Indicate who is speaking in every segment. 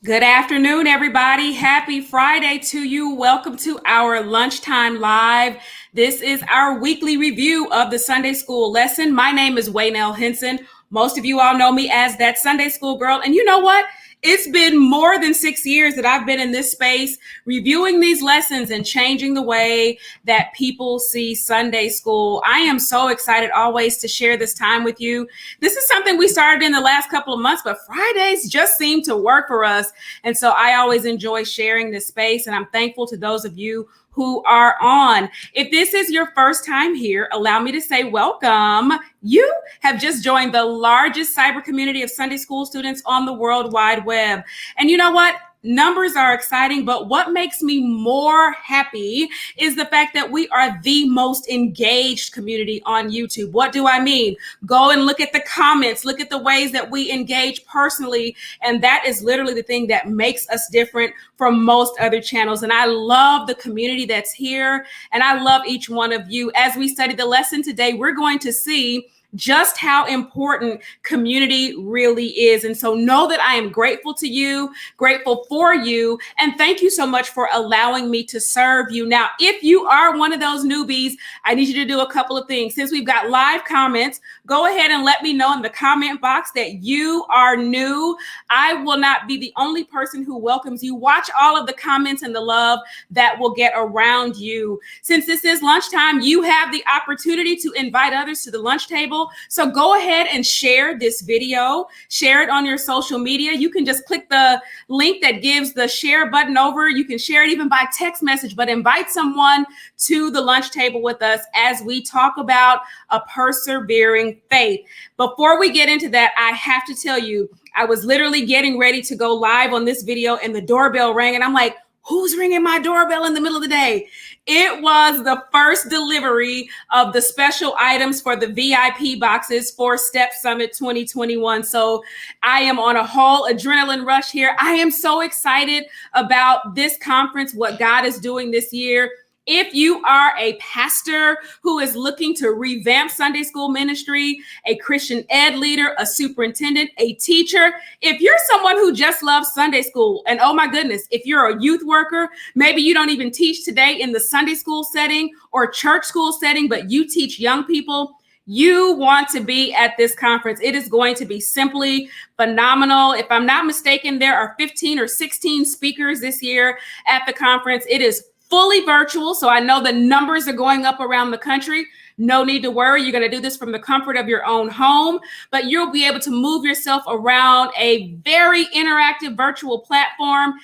Speaker 1: Good afternoon, everybody. Happy Friday to you. Welcome to our Lunchtime Live. This is our weekly review of the Sunday School lesson. My name is Waynell Henson. Most of you all know me as that Sunday School girl. And you know what? It's been more than 6 years that I've been in this space reviewing these lessons and changing the way that people see Sunday school. I am so excited always to share this time with you. This is something we started in the last couple of months, but Fridays just seem to work for us. And so I always enjoy sharing this space, and I'm thankful to those of you who are on. If this is your first time here, allow me to say welcome. You have just joined the largest cyber community of Sunday school students on the World Wide Web. And you know what? Numbers are exciting, but what makes me more happy is the fact that we are the most engaged community on YouTube. What do I mean? Go and look at the comments, look at the ways that we engage personally, and that is literally the thing that makes us different from most other channels. And I love the community that's here, and I love each one of you. As we study the lesson today, we're going to see just how important community really is. And so know that I am grateful to you, grateful for you, and thank you so much for allowing me to serve you. Now, if you are one of those newbies, I need you to do a couple of things. Since we've got live comments, go ahead and let me know in the comment box that you are new. I will not be the only person who welcomes you. Watch all of the comments and the love that will get around you. Since this is lunchtime, you have the opportunity to invite others to the lunch table. So go ahead and share this video, share it on your social media. You can just click the link that gives the share button over. You can share it even by text message, but invite someone to the lunch table with us as we talk about a persevering faith. Before we get into that, I have to tell you, I was literally getting ready to go live on this video and the doorbell rang and I'm like, who's ringing my doorbell in the middle of the day? It was the first delivery of the special items for the VIP boxes for Step Summit 2021. So I am on a whole adrenaline rush here. I am so excited about this conference, what God is doing this year. If you are a pastor who is looking to revamp Sunday school ministry, a Christian ed leader, a superintendent, a teacher, if you're someone who just loves Sunday school, and oh my goodness, if you're a youth worker, maybe you don't even teach today in the Sunday school setting or church school setting, but you teach young people, you want to be at this conference. It is going to be simply phenomenal. If I'm not mistaken, there are 15 or 16 speakers this year at the conference. It is fully virtual, so I know the numbers are going up around the country. No need to worry. You're going to do this from the comfort of your own home, but you'll be able to move yourself around a very interactive virtual platform.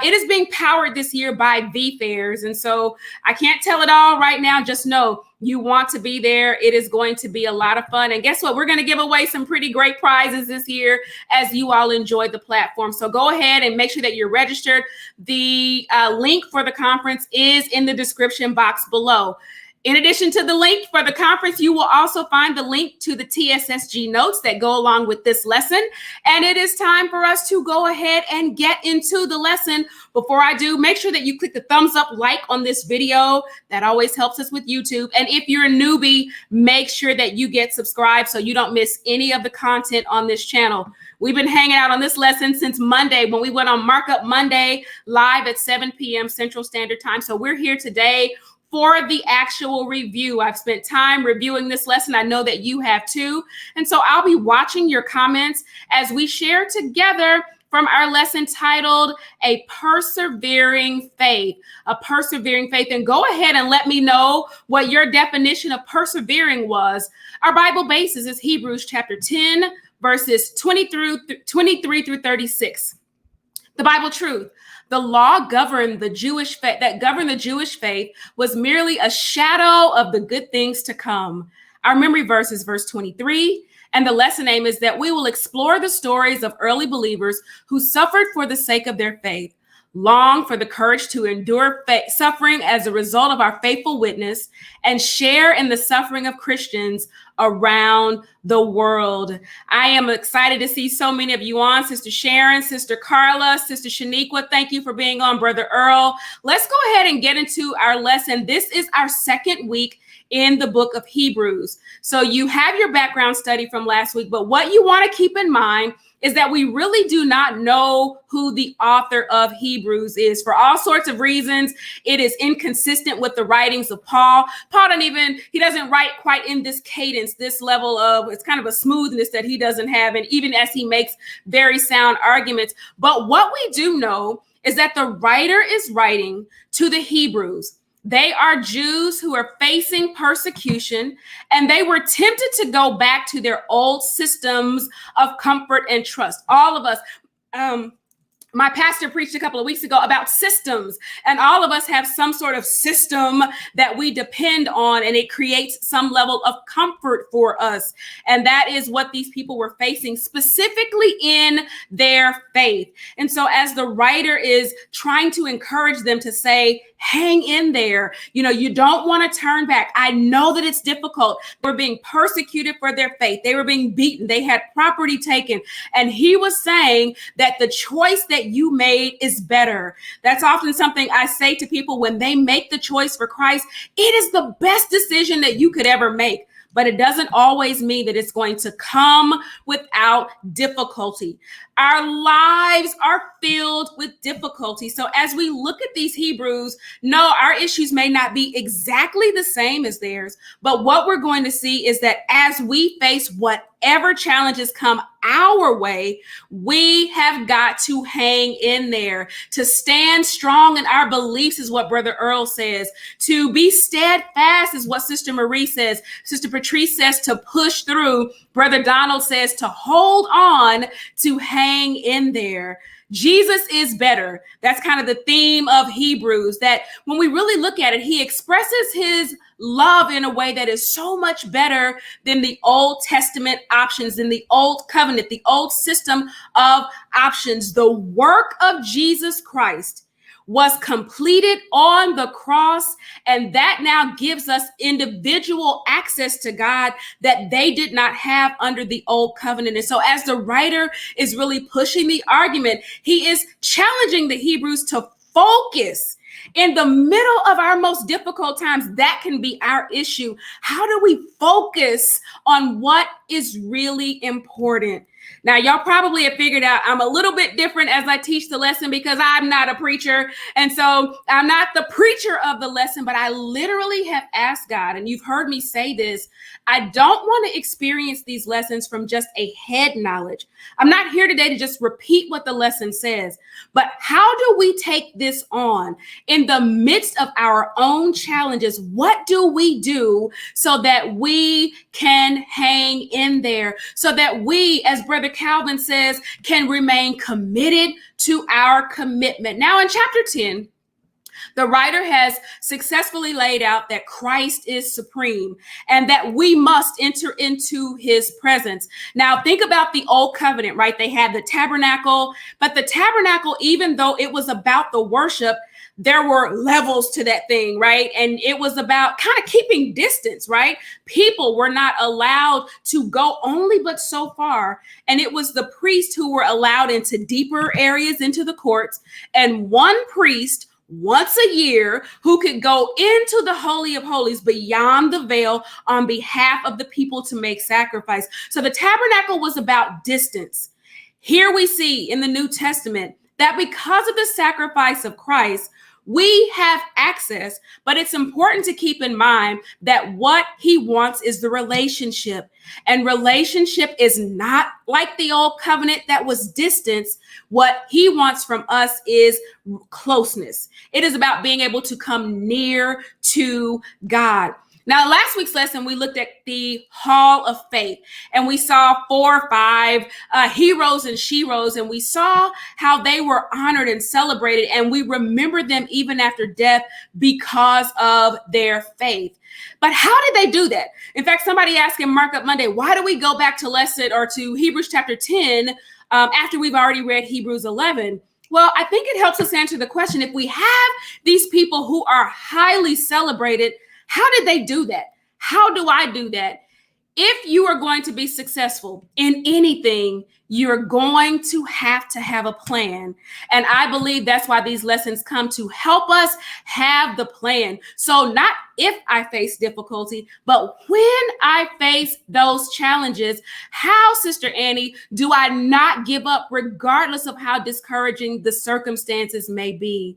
Speaker 1: It is being powered this year by VFairs, and so I can't tell it all right now. Just know you want to be there. It is going to be a lot of fun. And guess what? We're going to give away some pretty great prizes this year as you all enjoy the platform. So go ahead and make sure that you're registered. The link for the conference is in the description box below. In addition to the link for the conference, you will also find the link to the TSSG notes that go along with this lesson. And it is time for us to go ahead and get into the lesson. Before I do, make sure that you click the thumbs up like on this video. That always helps us with YouTube. And if you're a newbie, make sure that you get subscribed so you don't miss any of the content on this channel. We've been hanging out on this lesson since Monday when we went on Markup Monday live at 7 p.m. Central Standard Time. So we're here today for the actual review. I've spent time reviewing this lesson. I know that you have too. And so I'll be watching your comments as we share together from our lesson titled A Persevering Faith, a persevering faith. And go ahead and let me know what your definition of persevering was. Our Bible basis is Hebrews chapter 10, verses 23 through 36. The Bible truth. The law governed the Jewish faith that governed the Jewish faith was merely a shadow of the good things to come. Our memory verse is verse 23, and the lesson aim is that we will explore the stories of early believers who suffered for the sake of their faith, long for the courage to endure suffering as a result of our faithful witness, and share in the suffering of Christians around the world. I am excited to see so many of you on. Sister Sharon, Sister Carla, Sister Shaniqua, thank you for being on. Brother Earl. Let's go ahead and get into our lesson. This is our second week in the book of Hebrews. So you have your background study from last week, but what you want to keep in mind is that we really do not know who the author of Hebrews is. For all sorts of reasons, it is inconsistent with the writings of Paul. He doesn't write quite in this cadence, this level of, it's kind of a smoothness that he doesn't have. And even as he makes very sound arguments. But what we do know is that the writer is writing to the Hebrews. They are Jews who are facing persecution, and they were tempted to go back to their old systems of comfort and trust. All of us, my pastor preached a couple of weeks ago about systems, and all of us have some sort of system that we depend on, and it creates some level of comfort for us. And that is what these people were facing, specifically in their faith. And so as the writer is trying to encourage them to say, hang in there, you don't want to turn back. I know that it's difficult. They were being persecuted for their faith. They were being beaten. They had property taken. And he was saying that the choice that you made is better. That's often something I say to people when they make the choice for Christ. It is the best decision that you could ever make. But it doesn't always mean that it's going to come without difficulty. Our lives are filled with difficulty. So as we look at these Hebrews, no, our issues may not be exactly the same as theirs. But what we're going to see is that as we face whatever challenges come our way, we have got to hang in there. To stand strong in our beliefs is what Brother Earl says. To be steadfast is what Sister Marie says. Sister Patrice says to push through. Brother Donald says to hold on, to hang in there. Jesus is better. That's kind of the theme of Hebrews, that when we really look at it, he expresses his love in a way that is so much better than the Old Testament options, than the Old Covenant, the old system of options. The work of Jesus Christ was completed on the cross, and that now gives us individual access to God that they did not have under the old covenant. And so as the writer is really pushing the argument, he is challenging the Hebrews to focus in the middle of our most difficult times. That can be our issue. How do we focus on what is really important? Now, y'all probably have figured out I'm a little bit different as I teach the lesson because I'm not a preacher. And so I'm not the preacher of the lesson, but I literally have asked God, and you've heard me say this, I don't want to experience these lessons from just a head knowledge. I'm not here today to just repeat what the lesson says, but how do we take this on in the midst of our own challenges? What do we do so that we can hang in there, so that we, as Brother Calvin says, can remain committed to our commitment? Now, in chapter 10, the writer has successfully laid out that Christ is supreme and that we must enter into his presence. Now, think about the old covenant, right? They had the tabernacle, but the tabernacle, even though it was about the worship, there were levels to that thing, right? And it was about kind of keeping distance, right? People were not allowed to go only but so far. And it was the priests who were allowed into deeper areas, into the courts, and one priest once a year who could go into the Holy of Holies beyond the veil on behalf of the people to make sacrifice. So the tabernacle was about distance. Here we see in the New Testament that because of the sacrifice of Christ, we have access, but it's important to keep in mind that what he wants is the relationship. And relationship is not like the old covenant that was distance. What he wants from us is closeness. It is about being able to come near to God. Now, last week's lesson, we looked at the Hall of Faith, and we saw 4 or 5 heroes and sheroes, and we saw how they were honored and celebrated, and we remembered them even after death because of their faith. But how did they do that? In fact, somebody asked in Markup Monday, why do we go back to to Hebrews chapter 10 after we've already read Hebrews 11? Well, I think it helps us answer the question. If we have these people who are highly celebrated, how did they do that? How do I do that? If you are going to be successful in anything, you're going to have a plan. And I believe that's why these lessons come, to help us have the plan. So not if I face difficulty, but when I face those challenges, how, Sister Annie, do I not give up regardless of how discouraging the circumstances may be?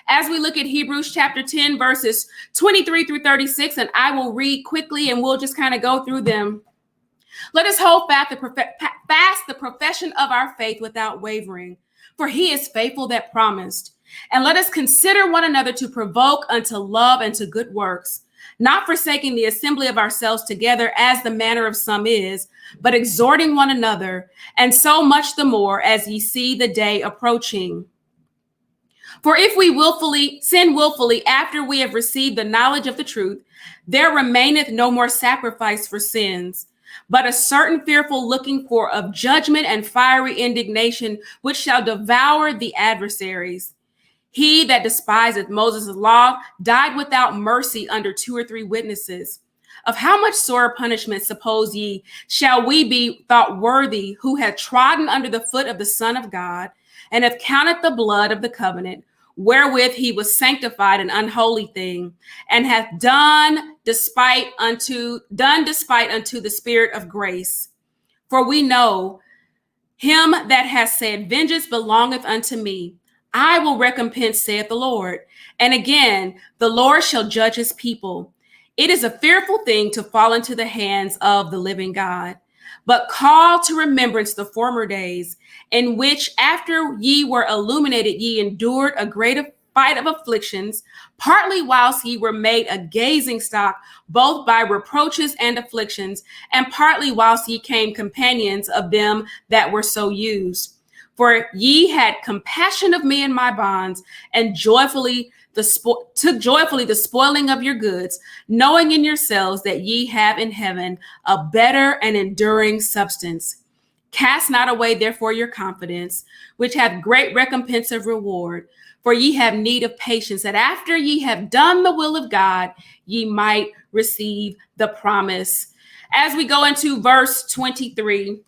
Speaker 1: As we look at Hebrews chapter 10, verses 23 through 36, and I will read quickly and we'll just kind of go through them. Let us hold fast the profession of our faith without wavering, for he is faithful that promised. And let us consider one another to provoke unto love and to good works, not forsaking the assembly of ourselves together as the manner of some is, but exhorting one another, and so much the more as ye see the day approaching. For if we sin willfully after we have received the knowledge of the truth, there remaineth no more sacrifice for sins, but a certain fearful looking for of judgment and fiery indignation, which shall devour the adversaries. He that despiseth Moses' law died without mercy under 2 or 3 witnesses. Of how much sorer punishment, suppose ye, shall we be thought worthy, who have trodden under the foot of the Son of God, and have counted the blood of the covenant, wherewith he was sanctified, an unholy thing, and hath done despite unto the Spirit of grace? For we know him that has said, vengeance belongeth unto me, I will recompense, saith the Lord. And again, the Lord shall judge his people. It is a fearful thing to fall into the hands of the living God. But call to remembrance the former days, in which after ye were illuminated, ye endured a great fight of afflictions, partly whilst ye were made a gazing stock, both by reproaches and afflictions, and partly whilst ye came companions of them that were so used. For ye had compassion of me in my bonds, and took joyfully the spoiling of your goods, knowing in yourselves that ye have in heaven a better and enduring substance. Cast not away therefore your confidence, which hath great recompense of reward. For ye have need of patience, that after ye have done the will of God, ye might receive the promise. As we go into verse 23,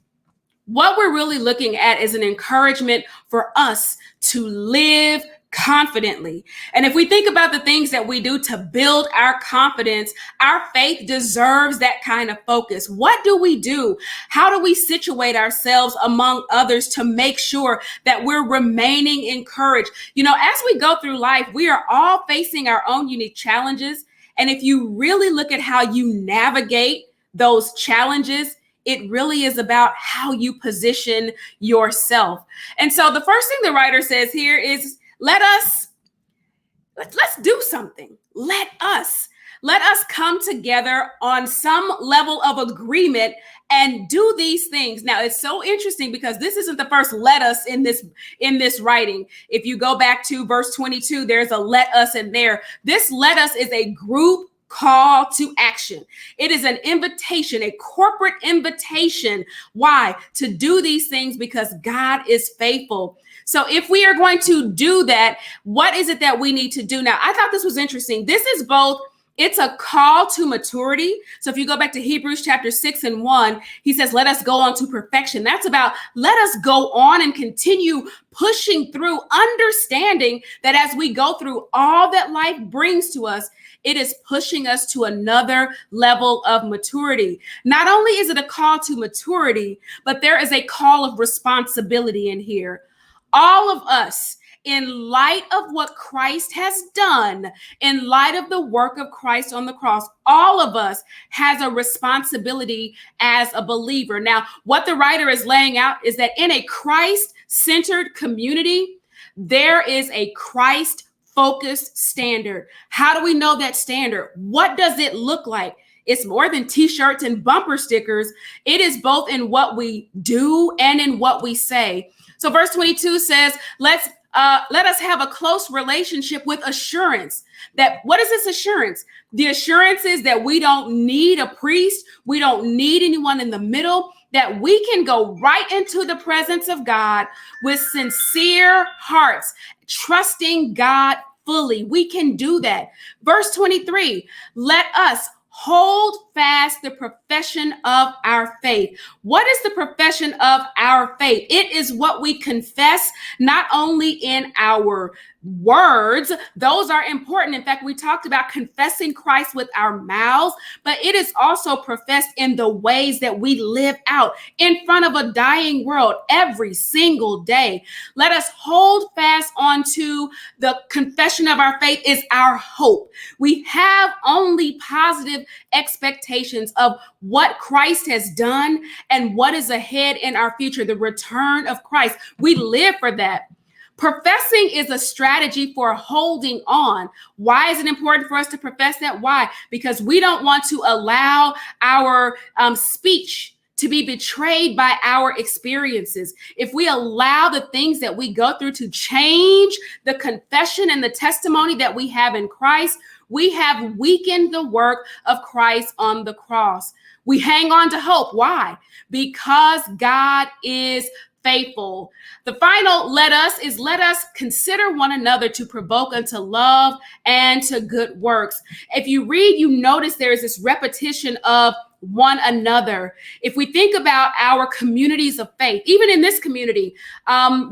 Speaker 1: what we're really looking at is an encouragement for us to live confidently. And if we think about the things that we do to build our confidence, our faith deserves that kind of focus. What do we do? How do we situate ourselves among others to make sure that we're remaining encouraged? You know, as we go through life, we are all facing our own unique challenges. And if you really look at how you navigate those challenges, it really is about how you position yourself. And so the first thing the writer says here is, let's do something. Let us come together on some level of agreement and do these things. Now, it's so interesting because this isn't the first let us in this writing. If you go back to verse 22, there's a let us in there. This let us is a group call to action. It is an invitation, a corporate invitation. Why? To do these things because God is faithful. So if we are going to do that, what is it that we need to do? Now, I thought this was interesting. This is both, it's a call to maturity. So if you go back to Hebrews chapter 6:1, he says, let us go on to perfection. That's about, let us go on and continue pushing through, understanding that as we go through all that life brings to us, it is pushing us to another level of maturity. Not only is it a call to maturity, but there is a call of responsibility in here. All of us, in light of what Christ has done, in light of the work of Christ on the cross, all of us has a responsibility as a believer. Now, what the writer is laying out is that in a Christ-centered community, there is a Christ-focused standard. How do we know that standard? What does it look like? It's more than t-shirts and bumper stickers. It is both in what we do and in what we say. So verse 22 says, let us have a close relationship with assurance. That what is this assurance? The assurance is that we don't need a priest. We don't need anyone in the middle, that we can go right into the presence of God with sincere hearts, trusting God fully. We can do that. Verse 23, let us hold fast the profession of our faith. What is the profession of our faith? It is what we confess, not only in our words, those are important. In fact, we talked about confessing Christ with our mouths, but it is also professed in the ways that we live out in front of a dying world every single day. Let us hold fast onto the confession of our faith is our hope. We have only positive expectations of what Christ has done and what is ahead in our future, the return of Christ. We live for that. Professing is a strategy for holding on. Why is it important for us to profess that? Why? Because we don't want to allow our speech to be betrayed by our experiences. If we allow the things that we go through to change the confession and the testimony that we have in Christ, we have weakened the work of Christ on the cross. We hang on to hope. Why? Because God is faithful. The final let us consider one another to provoke unto love and to good works. If you read, you notice there is this repetition of one another. If we think about our communities of faith, even in this community,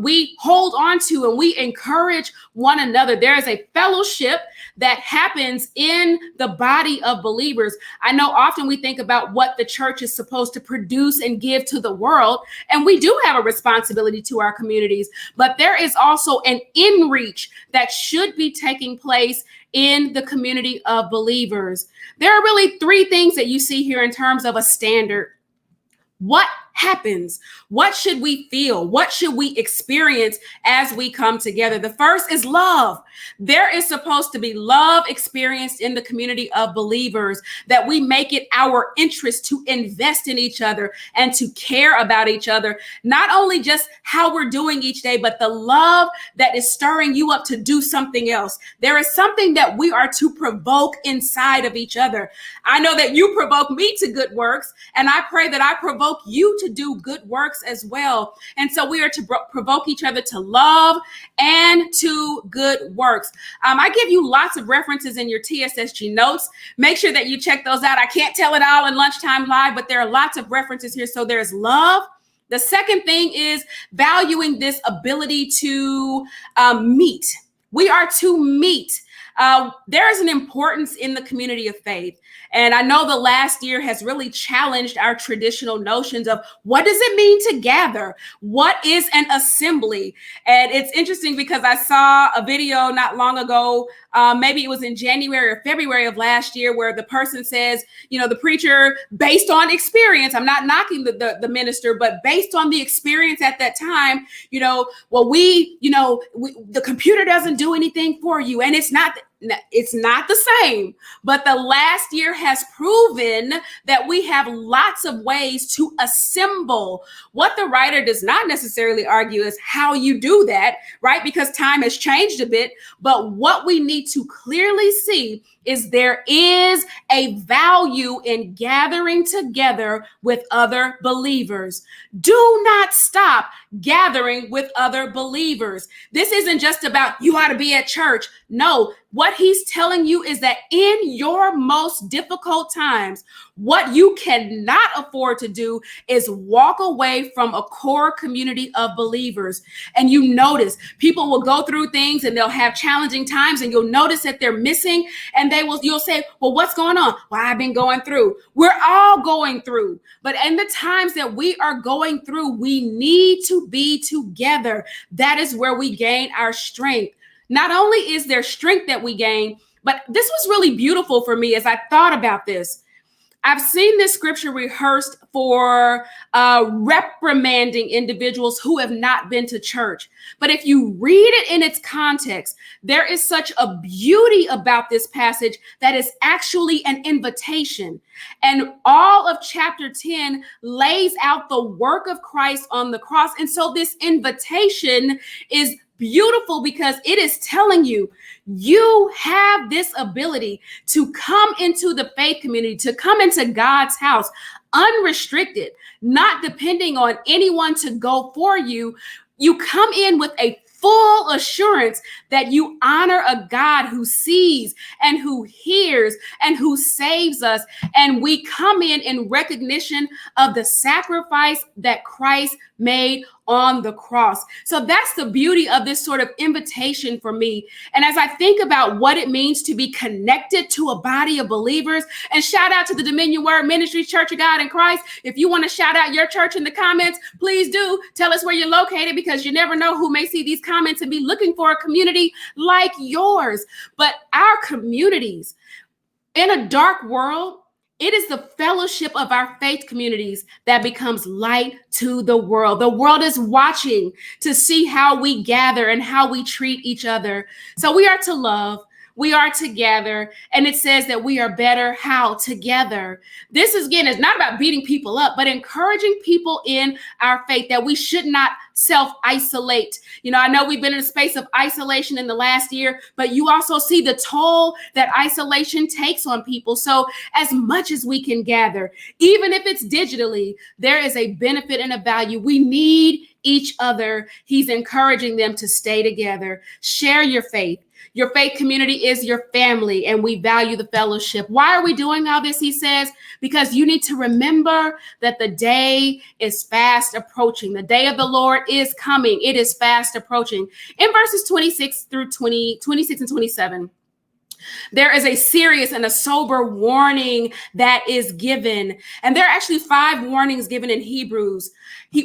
Speaker 1: we hold on to and we encourage one another. There is a fellowship that happens in the body of believers. I know often we think about what the church is supposed to produce and give to the world, and we do have a responsibility to our communities, but there is also an in-reach that should be taking place in the community of believers. There are really three things that you see here in terms of a standard. What happens? What should we feel? What should we experience as we come together? The first is love. There is supposed to be love experienced in the community of believers, that we make it our interest to invest in each other and to care about each other, not only just how we're doing each day, but the love that is stirring you up to do something else. There is something that we are to provoke inside of each other. I know that you provoke me to good works, and I pray that I provoke you to do good works as well. And so we are to provoke each other to love and to good works. I give you lots of references in your TSSG notes. Make sure that you check those out. I can't tell it all in Lunchtime Live, but there are lots of references here. So there's love. The second thing is valuing this ability to meet. We are to meet. There is an importance in the community of faith. And I know the last year has really challenged our traditional notions of what does it mean to gather? What is an assembly? And it's interesting because I saw a video not long ago, maybe it was in January or February of last year, where the person says, you know, the preacher, based on experience, I'm not knocking the minister, but based on the experience at that time, you know, well, the computer doesn't do anything for you. And it's not the same, but the last year has proven that we have lots of ways to assemble. What the writer does not necessarily argue is how you do that, right? Because time has changed a bit, but what we need to clearly see is there is a value in gathering together with other believers. Do not stop gathering with other believers. This isn't just about you ought to be at church. No, what he's telling you is that in your most difficult times, what you cannot afford to do is walk away from a core community of believers. And you notice people will go through things and they'll have challenging times, and you'll notice that they're missing, and you'll say, well, what's going on? Well, I've been going through. We're all going through. But in the times that we are going through, we need to be together. That is where we gain our strength. Not only is there strength that we gain, but this was really beautiful for me as I thought about this. I've seen this scripture rehearsed for reprimanding individuals who have not been to church. But if you read it in its context, there is such a beauty about this passage that is actually an invitation. And all of chapter 10 lays out the work of Christ on the cross. And so this invitation is beautiful because it is telling you, you have this ability to come into the faith community, to come into God's house unrestricted, not depending on anyone to go for you. You come in with a full assurance that you honor a God who sees and who hears and who saves us. And we come in recognition of the sacrifice that Christ made on the cross. So that's the beauty of this sort of invitation for me. And as I think about what it means to be connected to a body of believers, and shout out to the Dominion Word Ministry Church of God in Christ. If you want to shout out your church in the comments, please do. Tell us where you're located, because you never know who may see these comments and be looking for a community like yours. But our communities in a dark world, it is the fellowship of our faith communities that becomes light to the world. The world is watching to see how we gather and how we treat each other. So we are to love. We are together, and it says that we are better how? Together. This is not about beating people up, but encouraging people in our faith that we should not self-isolate. I know we've been in a space of isolation in the last year, but you also see the toll that isolation takes on people. So as much as we can gather, even if it's digitally, there is a benefit and a value. We need each other. He's encouraging them to stay together. Share your faith. Your faith community is your family, and we value the fellowship. Why are we doing all this? He says, because you need to remember that the day is fast approaching. The day of the Lord is coming. It is fast approaching. In verses 26 and 27, there is a serious and a sober warning that is given. And there are actually 5 warnings given in Hebrews.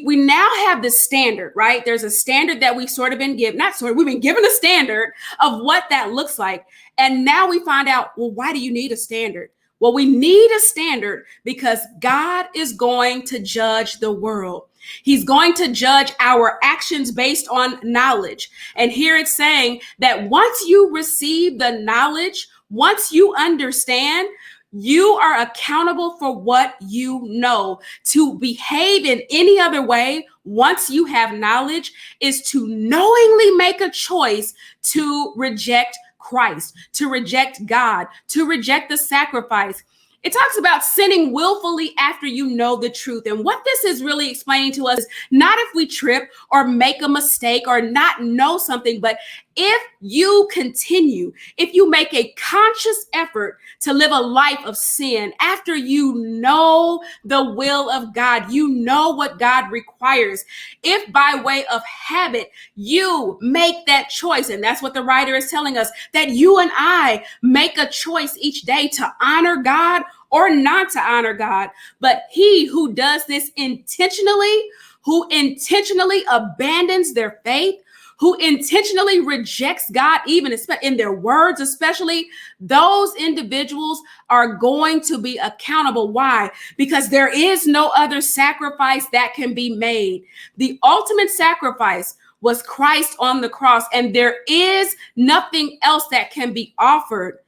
Speaker 1: We now have the standard, right? There's a standard that we've sort of been given, we've been given a standard of what that looks like. And now we find out, well, why do you need a standard? Well, we need a standard because God is going to judge the world. He's going to judge our actions based on knowledge. And here it's saying that once you receive the knowledge, once you understand, you are accountable for what you know. To behave in any other way, once you have knowledge, is to knowingly make a choice to reject Christ, to reject God, to reject the sacrifice. It talks about sinning willfully after you know the truth. And what this is really explaining to us is not if we trip or make a mistake or not know something, but if you continue, if you make a conscious effort to live a life of sin after you know the will of God, you know what God requires. If by way of habit, you make that choice, and that's what the writer is telling us, that you and I make a choice each day to honor God or not to honor God. But he who does this intentionally, who intentionally abandons their faith, who intentionally rejects God, even in their words, especially, those individuals are going to be accountable. Why? Because there is no other sacrifice that can be made. The ultimate sacrifice was Christ on the cross, and there is nothing else that can be offered.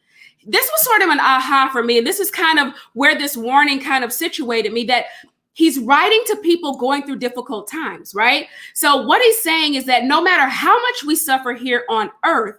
Speaker 1: This was sort of an aha for me. And this is kind of where this warning kind of situated me, that he's writing to people going through difficult times, right? So what he's saying is that no matter how much we suffer here on earth,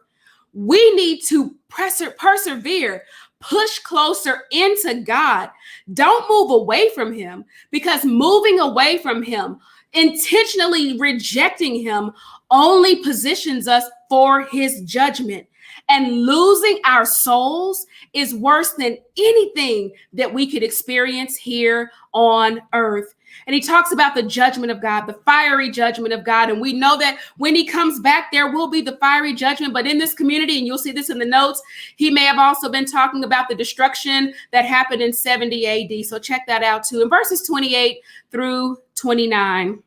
Speaker 1: we need to persevere, push closer into God. Don't move away from him, because moving away from him, intentionally rejecting him, only positions us for his judgment. And losing our souls is worse than anything that we could experience here on earth. And he talks about the judgment of God, the fiery judgment of God. And we know that when he comes back, there will be the fiery judgment. But in this community, and you'll see this in the notes, he may have also been talking about the destruction that happened in 70 AD. So check that out too. In verses 28 through 29.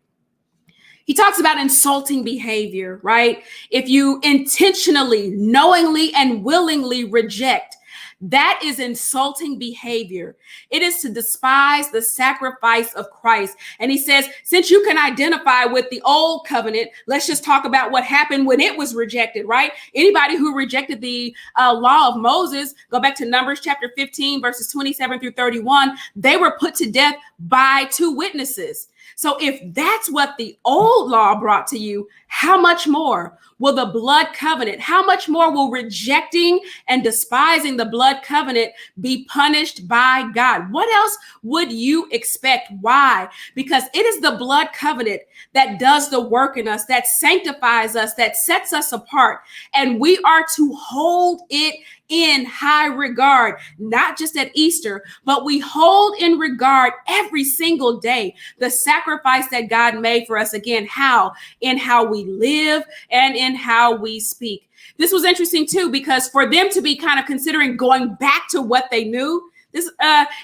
Speaker 1: He talks about insulting behavior, right? If you intentionally, knowingly, and willingly reject, that is insulting behavior. It is to despise the sacrifice of Christ. And he says, since you can identify with the old covenant, let's just talk about what happened when it was rejected, right? Anybody who rejected the law of Moses, go back to Numbers chapter 15, verses 27 through 31, they were put to death by 2 witnesses. So if that's what the old law brought to you, how much more will the blood covenant, how much more will rejecting and despising the blood covenant be punished by God? What else would you expect? Why? Because it is the blood covenant that does the work in us, that sanctifies us, that sets us apart. And we are to hold it in high regard, not just at Easter, but we hold in regard every single day the sacrifice that God made for us. Again, how? In how we live and in how we speak. This was interesting too, because for them to be kind of considering going back to what they knew, this,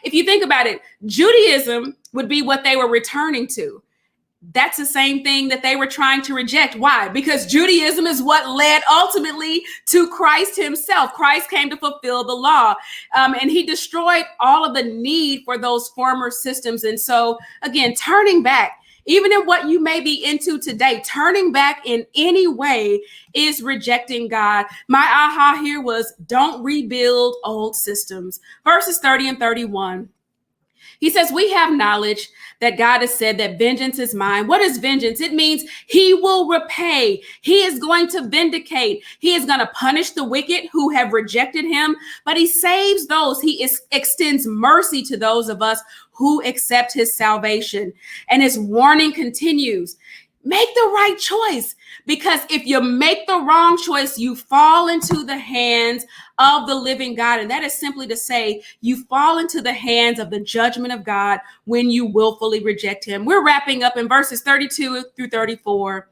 Speaker 1: if you think about it, Judaism would be what they were returning to. That's the same thing that they were trying to reject. Why? Because Judaism is what led ultimately to Christ himself. Christ came to fulfill the law, and he destroyed all of the need for those former systems. And so, again, turning back, even in what you may be into today, turning back in any way is rejecting God. My aha here was, don't rebuild old systems. Verses 30 and 31. He says, we have knowledge that God has said that vengeance is mine. What is vengeance? It means he will repay. He is going to vindicate. He is going to punish the wicked who have rejected him, but he saves those. He extends mercy to those of us who accept his salvation. And his warning continues. Make the right choice, because if you make the wrong choice, you fall into the hands of the living God. And that is simply to say, you fall into the hands of the judgment of God when you willfully reject him. We're wrapping up in verses 32 through 34.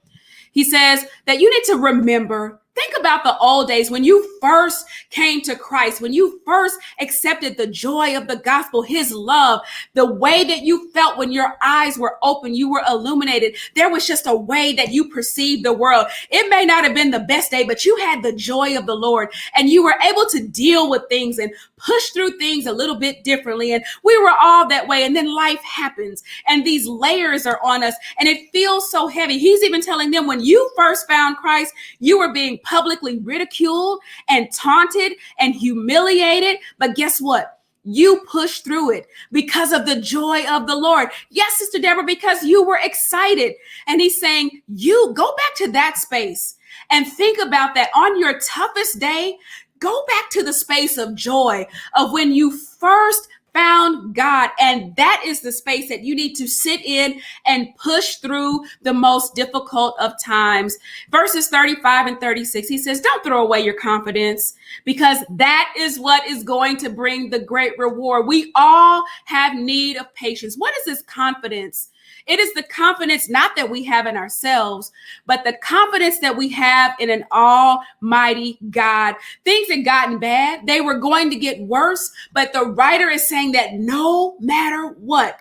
Speaker 1: He says that you need to remember, think about the old days when you first came to Christ, when you first accepted the joy of the gospel, his love, the way that you felt when your eyes were open, you were illuminated. There was just a way that you perceived the world. It may not have been the best day, but you had the joy of the Lord, and you were able to deal with things and push through things a little bit differently. And we were all that way. And then life happens, and these layers are on us, and it feels so heavy. He's even telling them, when you first found Christ, you were being publicly ridiculed and taunted and humiliated. But guess what? You pushed through it because of the joy of the Lord. Yes, Sister Deborah, because you were excited. And he's saying, you go back to that space and think about that on your toughest day. Go back to the space of joy of when you first found God. And that is the space that you need to sit in and push through the most difficult of times. Verses 35 and 36, he says, don't throw away your confidence, because that is what is going to bring the great reward. We all have need of patience. What is this confidence? It is the confidence not that we have in ourselves, but the confidence that we have in an almighty God. Things had gotten bad. They were going to get worse, but the writer is saying that no matter what,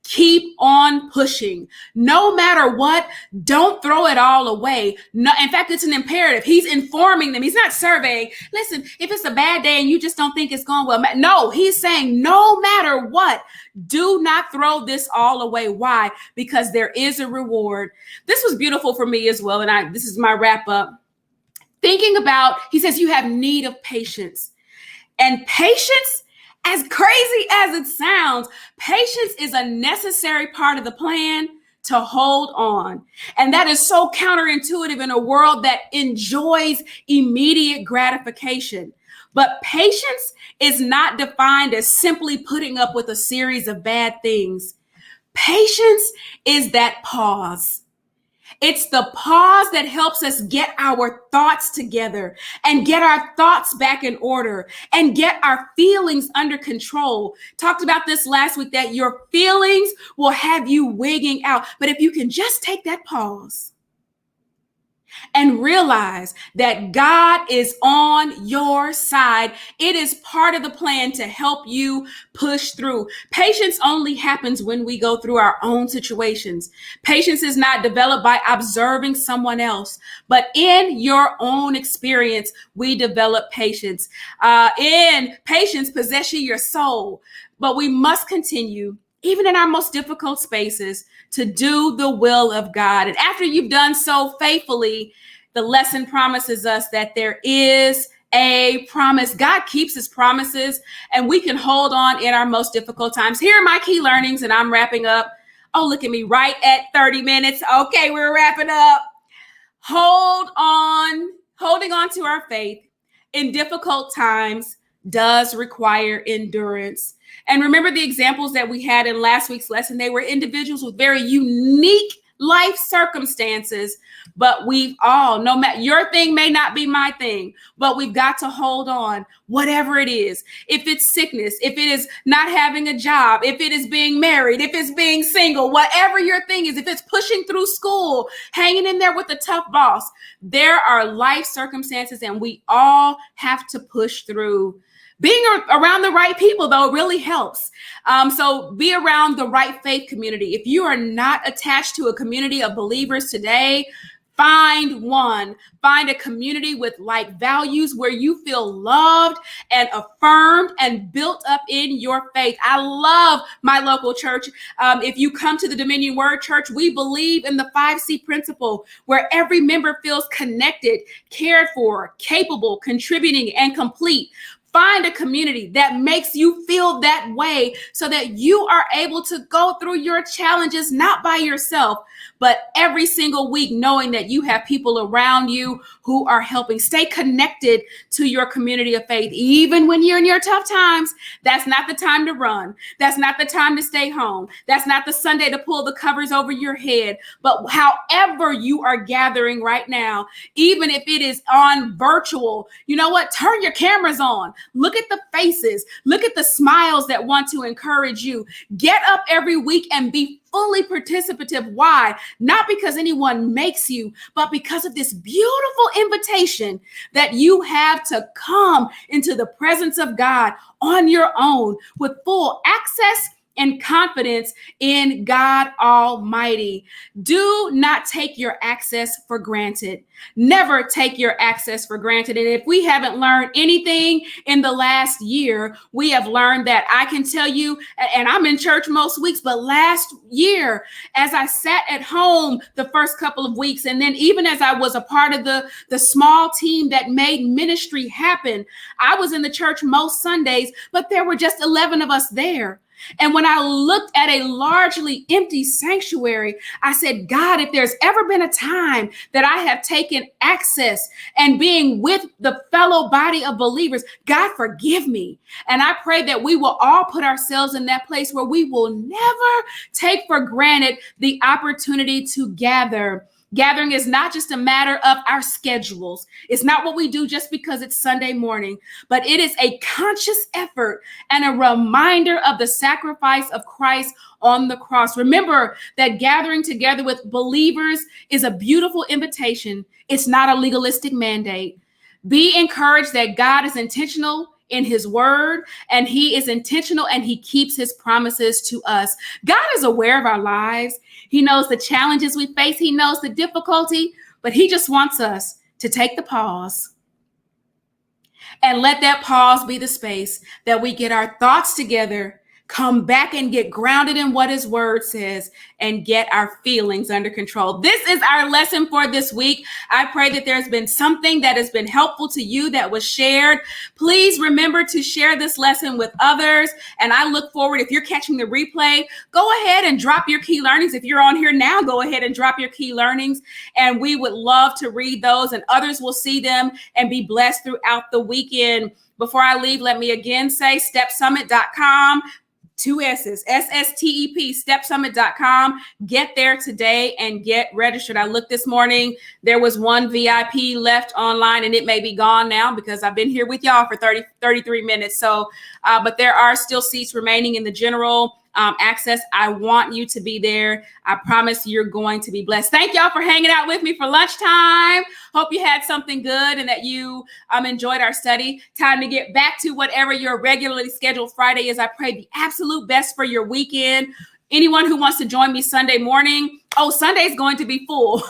Speaker 1: keep on pushing. No matter what, don't throw it all away. No, in fact, it's an imperative. He's informing them. He's not surveying. Listen, if it's a bad day and you just don't think it's going well. No, he's saying no matter what, do not throw this all away. Why? Because there is a reward. This was beautiful for me as well. And this is my wrap up. Thinking about, he says, you have need of patience. And patience, as crazy as it sounds, patience is a necessary part of the plan to hold on. And that is so counterintuitive in a world that enjoys immediate gratification. But patience is not defined as simply putting up with a series of bad things. Patience is that pause. It's the pause that helps us get our thoughts together and get our thoughts back in order and get our feelings under control. Talked about this last week, that your feelings will have you wigging out. But if you can just take that pause and realize that God is on your side, it is part of the plan to help you push through. Patience only happens when we go through our own situations. Patience is not developed by observing someone else, but in your own experience, we develop patience. In patience, possess ye your soul. But we must continue, even in our most difficult spaces, to do the will of God. And after you've done so faithfully, the lesson promises us that there is a promise. God keeps his promises, and we can hold on in our most difficult times. Here are my key learnings, and I'm wrapping up. Oh, look at me, right at 30 minutes. Okay, we're wrapping up. Holding on to our faith in difficult times does require endurance. And remember the examples that we had in last week's lesson. They were individuals with very unique life circumstances, but we've all, no matter, your thing may not be my thing, but we've got to hold on, whatever it is. If it's sickness, if it is not having a job, if it is being married, if it's being single, whatever your thing is, if it's pushing through school, hanging in there with a tough boss, there are life circumstances and we all have to push through. Being around the right people, though, really helps. So be around the right faith community. If you are not attached to a community of believers today, find one. Find a community with like values where you feel loved and affirmed and built up in your faith. I love my local church. If you come to the Dominion Word Church, we believe in the 5C principle, where every member feels connected, cared for, capable, contributing, and complete. Find a community that makes you feel that way so that you are able to go through your challenges, not by yourself, but every single week, knowing that you have people around you who are helping. Stay connected to your community of faith. Even when you're in your tough times, that's not the time to run. That's not the time to stay home. That's not the Sunday to pull the covers over your head. But however you are gathering right now, even if it is on virtual, you know what? Turn your cameras on. Look at the faces. Look at the smiles that want to encourage you. Get up every week and be fully participative. Why? Not because anyone makes you, but because of this beautiful invitation that you have to come into the presence of God on your own with full access and confidence in God Almighty. Do not take your access for granted. Never take your access for granted. And if we haven't learned anything in the last year, we have learned that. I can tell you, and I'm in church most weeks, but last year, as I sat at home the first couple of weeks, and then even as I was a part of the small team that made ministry happen, I was in the church most Sundays, but there were just 11 of us there. And when I looked at a largely empty sanctuary, I said, God, if there's ever been a time that I have taken access and being with the fellow body of believers, God, forgive me. And I pray that we will all put ourselves in that place where we will never take for granted the opportunity to gather. Gathering is not just a matter of our schedules. It's not what we do just because it's Sunday morning, but it is a conscious effort and a reminder of the sacrifice of Christ on the cross. Remember that gathering together with believers is a beautiful invitation. It's not a legalistic mandate. Be encouraged that God is intentional in his word, and he is intentional and he keeps his promises to us. God is aware of our lives. He knows the challenges we face. He knows the difficulty, but he just wants us to take the pause and let that pause be the space that we get our thoughts together, come back and get grounded in what his word says, and get our feelings under control. This is our lesson for this week. I pray that there's been something that has been helpful to you that was shared. Please remember to share this lesson with others. And I look forward, if you're catching the replay, go ahead and drop your key learnings. If you're on here now, go ahead and drop your key learnings. And we would love to read those, and others will see them and be blessed throughout the weekend. Before I leave, let me again say stepsummit.com. 2 S's, SSTEP, stepsummit.com. Get there today and get registered. I looked this morning. There was one VIP left online, and it may be gone now because I've been here with y'all for 33 minutes. So, but there are still seats remaining in the general access. I want you to be there. I promise you're going to be blessed. Thank y'all for hanging out with me for lunchtime. Hope you had something good and that you enjoyed our study. Time to get back to whatever your regularly scheduled Friday is. I pray the absolute best for your weekend. Anyone who wants to join me Sunday morning, Sunday's going to be full.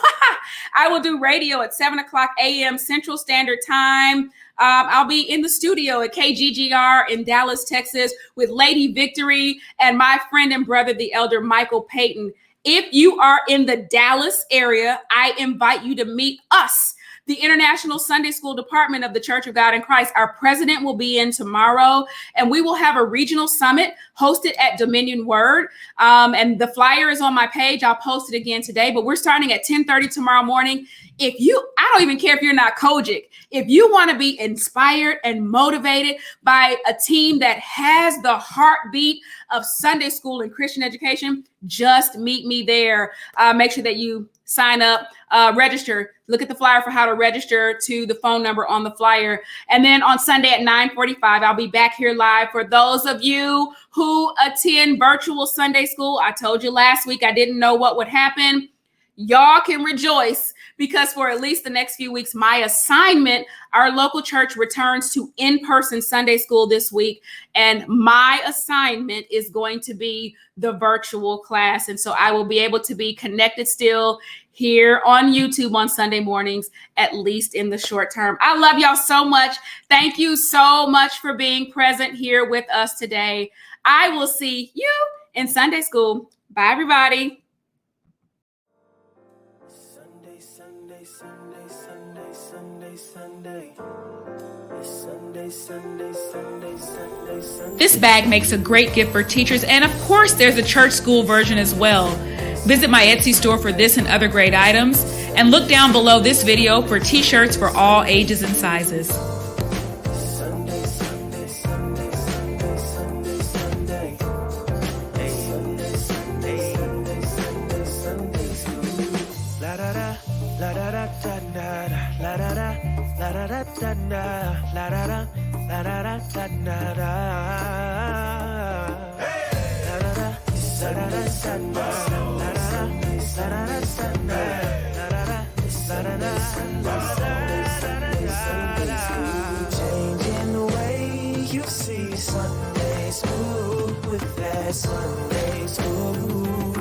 Speaker 1: I will do radio at 7 o'clock a.m. Central Standard Time. I'll be in the studio at KGGR in Dallas, Texas, with Lady Victory and my friend and brother, the elder Michael Payton. If you are in the Dallas area, I invite you to meet us. the International Sunday School Department of the Church of God in Christ. Our president will be in tomorrow, and we will have a regional summit hosted at Dominion Word. And the flyer is on my page. I'll post it again today, but we're starting at 10:30 tomorrow morning. I don't even care if you're not Kojic. If you want to be inspired and motivated by a team that has the heartbeat of Sunday school and Christian education, just meet me there. Make sure that you sign up, register. Look at the flyer for how to register to the phone number on the flyer. And then on Sunday at 9:45, I'll be back here live. For those of you who attend virtual Sunday school, I told you last week I didn't know what would happen. Y'all can rejoice, because for at least the next few weeks, my assignment, our local church returns to in-person Sunday school this week. And my assignment is going to be the virtual class. And so I will be able to be connected still here on YouTube on Sunday mornings, at least in the short term. I love y'all so much. Thank you so much for being present here with us today. I will see you in Sunday school. Bye, everybody. This bag makes a great gift for teachers, and of course there's a church school version as well. Visit my Etsy store for this and other great items, and look down below this video for t-shirts for all ages and sizes.
Speaker 2: Changing the way you see Sunday school with that Sunday school.